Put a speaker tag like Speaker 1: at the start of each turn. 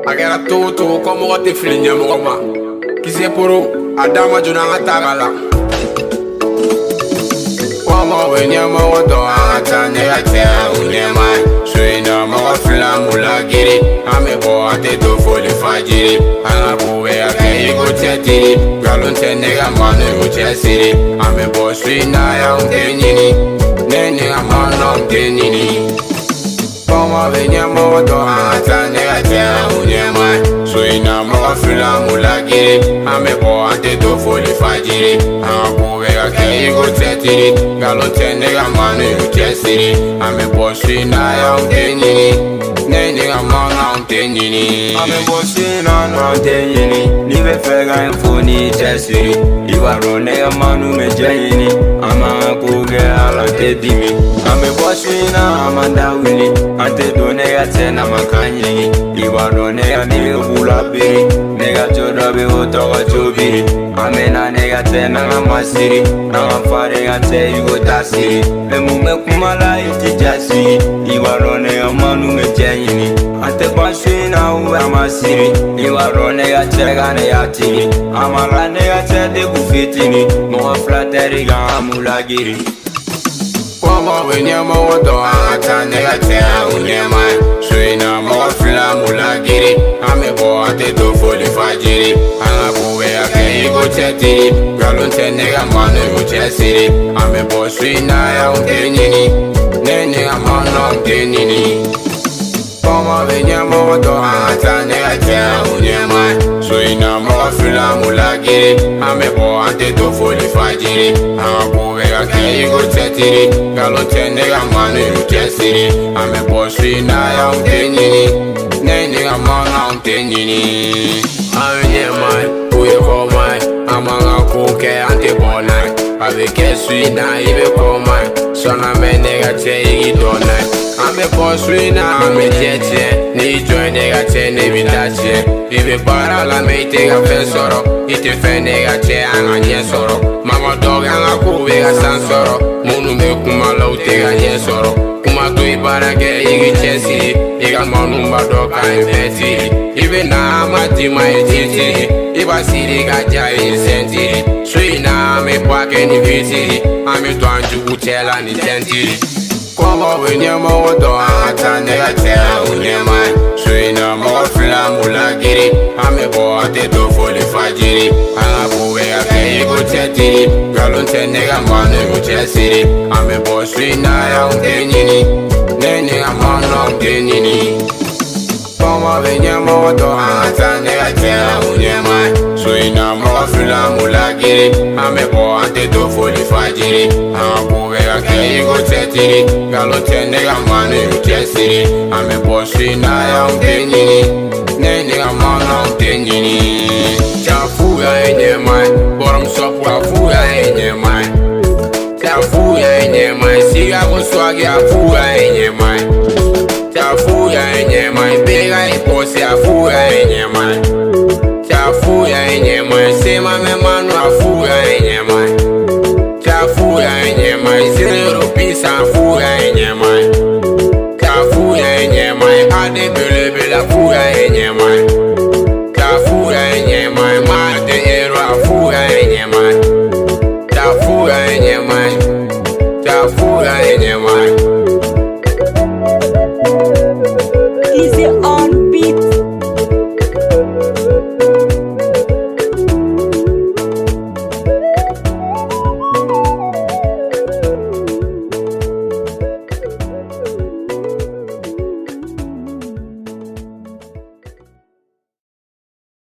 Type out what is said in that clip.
Speaker 1: Agora tudo como o te filhinha moma. Quiser por a dama de uma tagala. Como venha mo do ata negativa unema. Suena mo flamula giri. Ame bo ate do foli fajiri. Ana buwe ake igo chetiri. Galunte nega manu igo chesiri. Ame bo suena ya untenini. Nene amana untenini. Como venha mo do ata negativa unema. Suena mo flamula giri. Ame bo ate do foli fajiri. Ana buwe ake igo chetiri. Galunte nega manu igo chesiri. Ame bo suena ya untenini. Nene amana untenini.
Speaker 2: Ame bo suena na untenini. Live fega infoni chesiri. Iwa rone amanu mejayini. Ama kuge ala te dimi. Ame bo suena amanda wili. Ante do nega tena makanyini. Iwa rone ya ni hula biri. Nega choda be otoga chobiri. Ame na nega tena ngamasiri. Ngamafare gate yugo tasiri. Emume kumala iti jasiri. Iwa rone amanu mejayini. Ante bo suena uwe amasiri. Iwa rone ya chegane ya tini. Amala nega chede kufitini. Mwa flateri ga amulagiri.
Speaker 1: Como venha mo do ata negativa unema. Suena mo flamula giri. Ame bo ate do foli fajiri. Ana buwe ake igo chetiri. Galunte nega manu igo chesiri. Ame bo suena ya untenini. Nene amana untenini. Como venha mo do ata negativa unema. Suena mo flamula giri. Ame bo ate do foli fajiri. Ana buwe ake igo chetiri. Galunte nega manu igo chesiri. Ame bo suena ya untenini. Nene amana untenini. Ame mai, uye ko mai. Amanga kuke ante bonai. Avec suina ibe ko mai. Sona me nega che igi donai. Ame bo suina ame cheche. Ni join nega che ne vitache. Ibe para la me tega fen soro. Ite fe nega che anga nye soro. Mama dog anga kuwe ga san soro. Munu me kuma lau tega nye soro. Kuma tu ibara ke igi chesi. Iga manu mbado ka infetiri. Ibe na amati ma ejitiri. Iba siri ga jari sentiri. Suina ame pake ni vitiri. Ame tuanju uchela ni tentiri. Como venha mo do ata negativa unema. Suena mo flamula giri. Ame bo ate do foli fajiri. Ana buwe ake igo chetiri. Galunte nega manu igo chesiri. Ame bo suena ya untenini. Nene amana untenini. Como venha mo do ata negativa unema. Suena mo flamula giri. Ame bo ate do foli fajiri. Ana buwe ake igo chetiri. Galunte nega manu igo chesiri. Ame bo suena ya untenini. Nene amana untenini. Chafuya enye mai. Borom sopwa fuya enye mai. Chafuya enye mai. Siga con swag ya fuya enye mai. Chafuya enye mai. Bega ipose afuya enye mai. Chafuya enye mai. Sema me manu afuya enye mai. Chafuya enye mai. Zero pisa afuya enye mai.